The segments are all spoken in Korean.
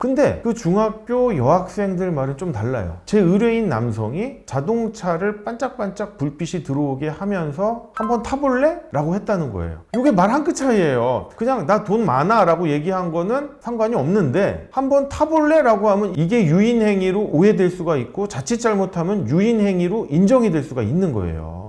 근데 그 중학교 여학생들 말은 좀 달라요. 제 의뢰인 남성이 자동차를 반짝반짝 불빛이 들어오게 하면서 한번 타볼래? 라고 했다는 거예요. 이게 말 한 끗 차이예요. 그냥 나 돈 많아 라고 얘기한 거는 상관이 없는데 한번 타볼래? 라고 하면 이게 유인행위로 오해될 수가 있고 자칫 잘못하면 유인행위로 인정이 될 수가 있는 거예요.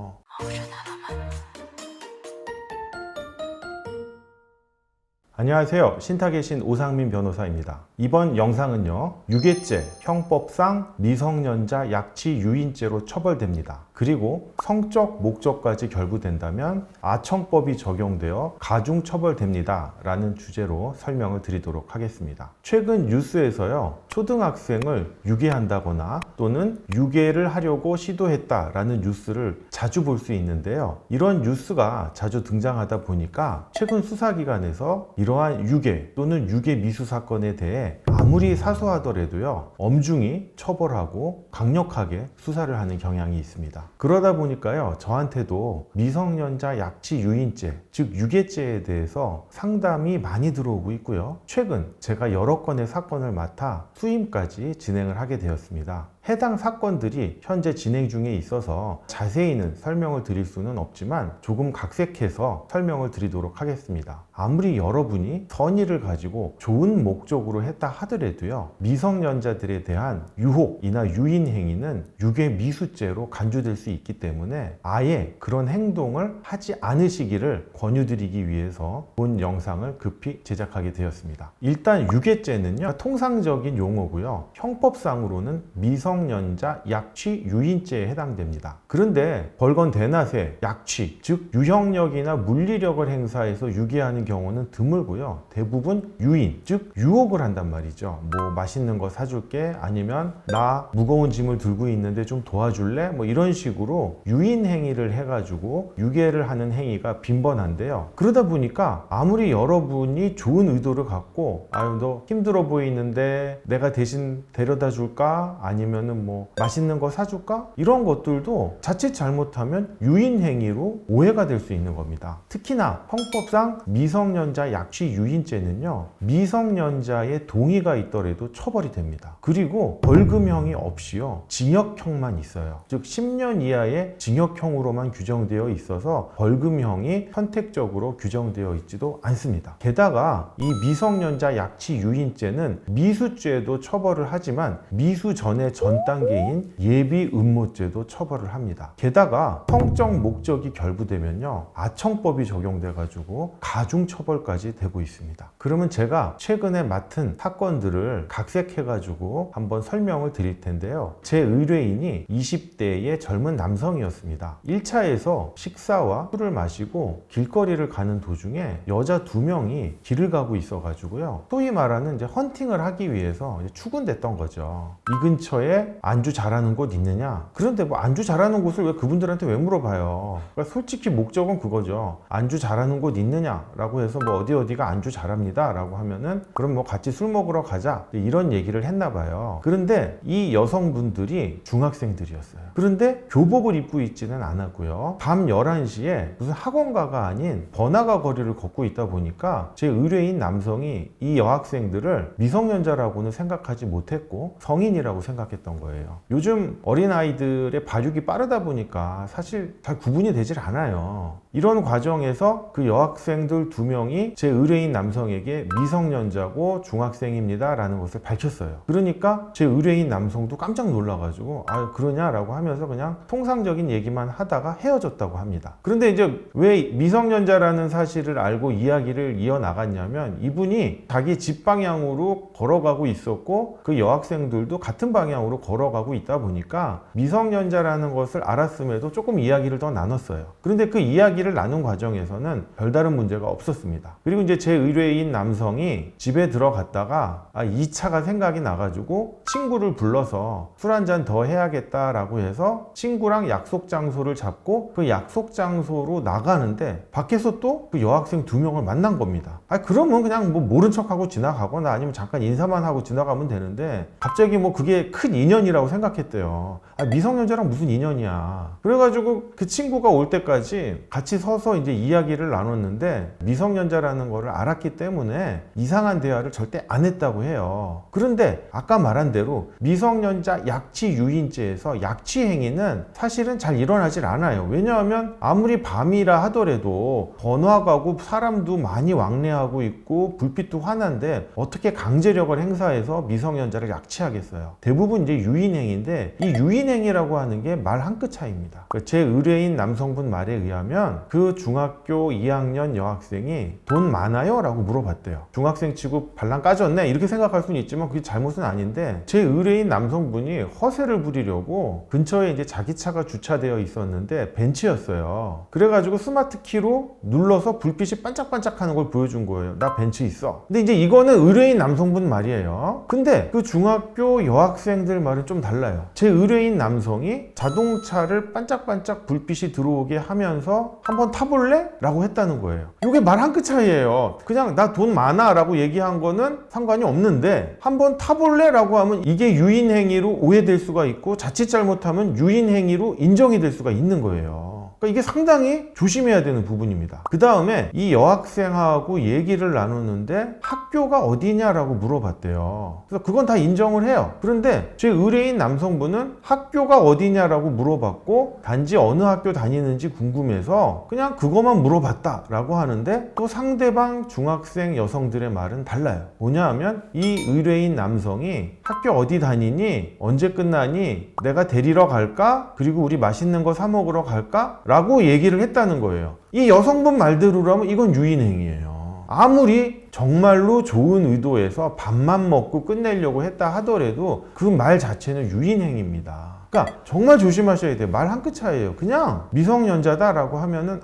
안녕하세요. 신탁의 신 오상민 변호사입니다. 이번 영상은요, 유괴죄, 형법상 미성년자 약취 유인죄로 처벌됩니다. 그리고 성적 목적까지 결부된다면 아청법이 적용되어 가중처벌됩니다. 라는 주제로 설명을 드리도록 하겠습니다. 최근 뉴스에서요, 초등학생을 유괴한다거나 또는 유괴를 하려고 시도했다라는 뉴스를 자주 볼 수 있는데요. 이런 뉴스가 자주 등장하다 보니까 최근 수사기관에서 이러한 유괴 또는 유괴 미수 사건에 대해 아무리 사소하더라도요, 엄중히 처벌하고 강력하게 수사를 하는 경향이 있습니다. 그러다 보니까요, 저한테도 미성년자 약취 유인죄, 즉 유괴죄에 대해서 상담이 많이 들어오고 있고요. 최근 제가 여러 건의 사건을 맡아 수임까지 진행을 하게 되었습니다. 해당 사건들이 현재 진행 중에 있어서 자세히는 설명을 드릴 수는 없지만 조금 각색해서 설명을 드리도록 하겠습니다. 아무리 여러분이 선의를 가지고 좋은 목적으로 했다 하더라도요, 미성년자들에 대한 유혹이나 유인 행위는 유괴 미수죄로 간주될 수 있기 때문에 아예 그런 행동을 하지 않으시기를 권유드리기 위해서 본 영상을 급히 제작하게 되었습니다. 일단 유괴죄는요, 통상적인 용어고요, 형법상으로는 미성년자 약취 유인죄에 해당됩니다. 그런데 벌건 대낮에 약취, 즉 유형력이나 물리력을 행사해서 유괴하는 경우는 드물고요, 대부분 유인, 즉 유혹을 한단 말이죠. 뭐 맛있는 거 사줄게, 아니면 나 무거운 짐을 들고 있는데 좀 도와줄래? 뭐 이런 식으로 유인 행위를 해가지고 유괴를 하는 행위가 빈번한데요. 그러다 보니까 아무리 여러분이 좋은 의도를 갖고 아유 너 힘들어 보이는데 내가 대신 데려다 줄까? 아니면은 뭐 맛있는 거 사줄까? 이런 것들도 자칫 잘못하면 유인 행위로 오해가 될 수 있는 겁니다. 특히나 형법상 미성년자 약취 유인죄는요, 미성년자의 동의가 있더라도 처벌이 됩니다. 그리고 벌금형이 없이요, 징역형만 있어요. 즉 10년 이하의 징역형으로만 규정되어 있어서 벌금형이 선택적으로 규정되어 있지도 않습니다. 게다가 이 미성년자 약취 유인죄는 미수죄도 처벌을 하지만 미수 전의 전 단계인 예비 음모죄도 처벌을 합니다. 게다가 성적 목적이 결부되면요, 아청법이 적용돼 가지고 가중 처벌까지 되고 있습니다. 그러면 제가 최근에 맡은 사건들을 각색해 가지고 한번 설명을 드릴 텐데요. 제 의뢰인이 20대의 젊은 남성이었습니다. 1차에서 식사와 술을 마시고 길거리를 가는 도중에 여자 2명이 길을 가고 있어 가지고요, 소위 말하는 이제 헌팅을 하기 위해서 출근됐던 거죠. 이 근처에 안주 잘하는 곳 있느냐? 그런데 뭐 안주 잘하는 곳을 왜 그분들한테 왜 물어봐요? 그러니까 솔직히 목적은 그거죠. 안주 잘하는 곳 있느냐? 라고 해서 뭐 어디가 안주 잘합니다 라고 하면은 그럼 뭐 같이 술 먹으러 가자, 이런 얘기를 했나 봐요. 그런데 이 여성분들이 중학생들이었어요. 그런데 교복을 입고 있지는 않았고요, 밤 11시에 무슨 학원가가 아닌 번화가 거리를 걷고 있다 보니까 제 의뢰인 남성이 이 여학생들을 미성년자라고는 생각하지 못했고 성인이라고 생각했던 거예요. 요즘 어린아이들의 발육이 빠르다 보니까 사실 잘 구분이 되질 않아요. 이런 과정에서 그 여학생들 2명이 제 의뢰인 남성에게 미성년자고 중학생입니다 라는 것을 밝혔어요. 그러니까 제 의뢰인 남성도 깜짝 놀라가지고 아 그러냐 라고 하면서 그냥 통상적인 얘기만 하다가 헤어졌다고 합니다. 그런데 이제 왜 미성년자라는 사실을 알고 이야기를 이어나갔냐면, 이분이 자기 집 방향으로 걸어가고 있었고 그 여학생들도 같은 방향으로 걸어가고 있다 보니까 미성년자라는 것을 알았음에도 조금 이야기를 더 나눴어요. 그런데 그 이야기를 나눈 과정에서는 별다른 문제가 없었습니다. 그리고 이제 제 의뢰인 남성이 집에 들어갔다가 2차가 생각이 나가지고 친구를 불러서 술 한잔 더 해야겠다라고 해서 친구랑 약속 장소를 잡고 그 약속 장소로 나가는데 밖에서 또 그 여학생 2명을 만난 겁니다. 그러면 그냥 뭐 모른 척하고 지나가거나 아니면 잠깐 인사만 하고 지나가면 되는데 갑자기 뭐 그게 큰 인연이라고 생각했대요. 미성년자랑 무슨 인연이야. 그래가지고 그 친구가 올 때까지 같이 서서 이제 이야기를 나눴는데 미성년자라는 거를 알았기 때문에 이상한 대화를 절대 안 했다고 해요. 그런데 아까 말한 대로 미성년자 약취 유인죄에서 약취 행위는 사실은 잘 일어나질 않아요. 왜냐하면 아무리 밤이라 하더라도 번화가고 사람도 많이 왕래하고 있고 불빛도 환한데 어떻게 강제력을 행사해서 미성년자를 약취하겠어요. 대부분 이제 유인행위인데 이 유인행위라고 하는 게 말 한 끗 차이입니다. 제 의뢰인 남성분 말에 의하면 그 중학교 2학년 여학생이 돈 많아요? 라고 물어봤대요. 중학생 치고 발랑 까졌네? 이렇게 생각할 수는 있지만 그게 잘못은 아닌데 제 의뢰인 남성분이 허세를 부리려고 근처에 이제 자기 차가 주차되어 있었는데 벤츠였어요. 그래가지고 스마트 키로 눌러서 불빛이 반짝반짝 하는 걸 보여준 거예요. 나 벤츠 있어. 근데 이제 이거는 의뢰인 남성분 말이에요. 근데 그 중학교 여학생들 말은 좀 달라요. 제 의뢰인 남성이 자동차를 반짝반짝 불빛이 들어오게 하면서 한번 타볼래? 라고 했다는 거예요. 이게 말 한 끗 차이예요. 그냥 나 돈 많아 라고 얘기한 거는 상관이 없는데 한번 타볼래? 라고 하면 이게 유인행위로 오해될 수가 있고 자칫 잘못하면 유인행위로 인정이 될 수가 있는 거예요. 그러니까 이게 상당히 조심해야 되는 부분입니다. 그 다음에 이 여학생하고 얘기를 나누는데 학교가 어디냐라고 물어봤대요. 그래서 그건 다 인정을 해요. 그런데 제 의뢰인 남성분은 학교가 어디냐라고 물어봤고 단지 어느 학교 다니는지 궁금해서 그냥 그것만 물어봤다라고 하는데 또 상대방 중학생 여성들의 말은 달라요. 뭐냐 하면 이 의뢰인 남성이 학교 어디 다니니? 언제 끝나니? 내가 데리러 갈까? 그리고 우리 맛있는 거 사 먹으러 갈까? 라고 얘기를 했다는 거예요. 이 여성분 말대로라면 이건 유인행위예요. 아무리 정말로 좋은 의도에서 밥만 먹고 끝내려고 했다 하더라도 그 말 자체는 유인행위입니다. 그러니까 정말 조심하셔야 돼요. 말 한 끗 차이예요. 그냥 미성년자다라고 하면은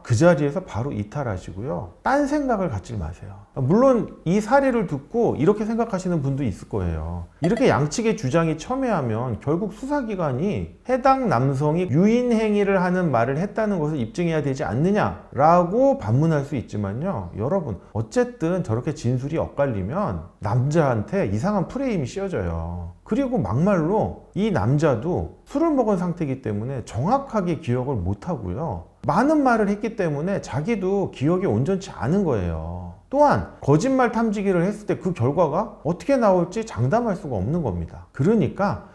그 자리에서 바로 이탈하시고요. 딴 생각을 갖지 마세요. 물론 이 사례를 듣고 이렇게 생각하시는 분도 있을 거예요. 이렇게 양측의 주장이 첨예하면 결국 수사기관이 해당 남성이 유인행위를 하는 말을 했다는 것을 입증해야 되지 않느냐라고 반문할 수 있지만요. 여러분 어쨌든 저렇게 진술이 엇갈리면 남자한테 이상한 프레임이 씌워져요. 그리고 막말로 이 남자도 술을 먹은 상태이기 때문에 정확하게 기억을 못하고요. 많은 말을 했기 때문에 자기도 기억이 온전치 않은 거예요. 또한 거짓말 탐지기를 했을 때 그 결과가 어떻게 나올지 장담할 수가 없는 겁니다. 그러니까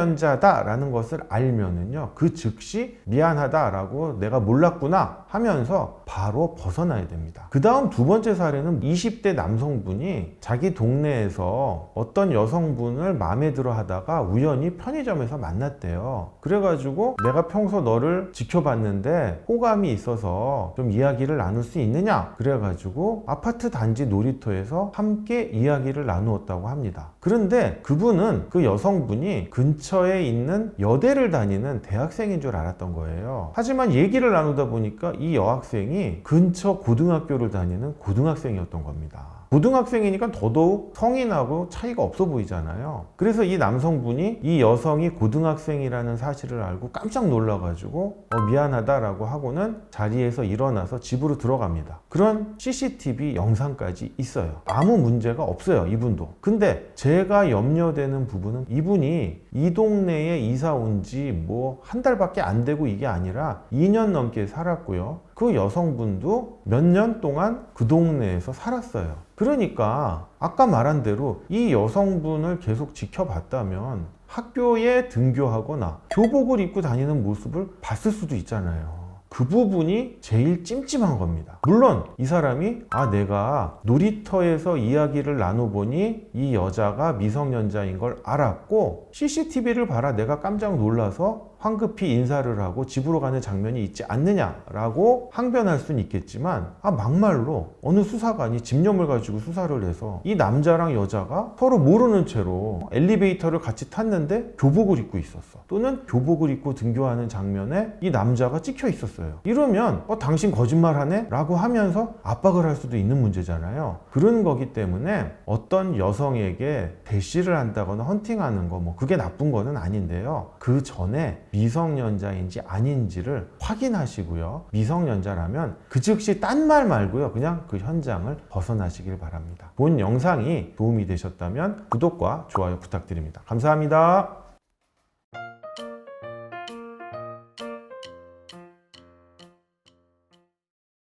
미성년자다라는 것을 알면은요, 그 즉시 미안하다라고 내가 몰랐구나 하면서 바로 벗어나야 됩니다. 그 다음 두 번째 사례는 20대 남성분이 자기 동네에서 어떤 여성분을 마음에 들어 하다가 우연히 편의점에서 만났대요. 그래가지고 내가 평소 너를 지켜봤는데 호감이 있어서 좀 이야기를 나눌 수 있느냐? 그래가지고 아파트 단지 놀이터에서 함께 이야기를 나누었다고 합니다. 그런데 그분은 그 여성분이 근처에 있는 여대를 다니는 대학생인 줄 알았던 거예요. 하지만 얘기를 나누다 보니까 이 여학생이 근처 고등학교를 다니는 고등학생이었던 겁니다. 고등학생이니까 더더욱 성인하고 차이가 없어 보이잖아요. 그래서 이 남성분이 이 여성이 고등학생이라는 사실을 알고 깜짝 놀라가지고 미안하다라고 하고는 자리에서 일어나서 집으로 들어갑니다. 그런 CCTV 영상까지 있어요. 아무 문제가 없어요, 이분도. 근데 제가 염려되는 부분은 이분이 이 동네에 이사 온 지 뭐 한 달밖에 안 되고 이게 아니라 2년 넘게 살았고요. 그 여성분도 몇 년 동안 그 동네에서 살았어요. 그러니까 아까 말한 대로 이 여성분을 계속 지켜봤다면 학교에 등교하거나 교복을 입고 다니는 모습을 봤을 수도 있잖아요. 그 부분이 제일 찜찜한 겁니다. 물론 이 사람이 내가 놀이터에서 이야기를 나눠보니 이 여자가 미성년자인 걸 알았고 CCTV를 봐라 내가 깜짝 놀라서 황급히 인사를 하고 집으로 가는 장면이 있지 않느냐라고 항변할 수는 있겠지만 막말로 어느 수사관이 집념을 가지고 수사를 해서 이 남자랑 여자가 서로 모르는 채로 엘리베이터를 같이 탔는데 교복을 입고 있었어. 또는 교복을 입고 등교하는 장면에 이 남자가 찍혀 있었어요. 이러면 당신 거짓말하네? 라고 하면서 압박을 할 수도 있는 문제잖아요. 그런 거기 때문에 어떤 여성에게 대시를 한다거나 헌팅하는 거 그게 나쁜 거는 아닌데요. 그 전에 미성년자인지 아닌지를 확인하시고요. 미성년자라면 그 즉시 딴 말 말고요. 그냥 그 현장을 벗어나시길 바랍니다. 본 영상이 도움이 되셨다면 구독과 좋아요 부탁드립니다. 감사합니다.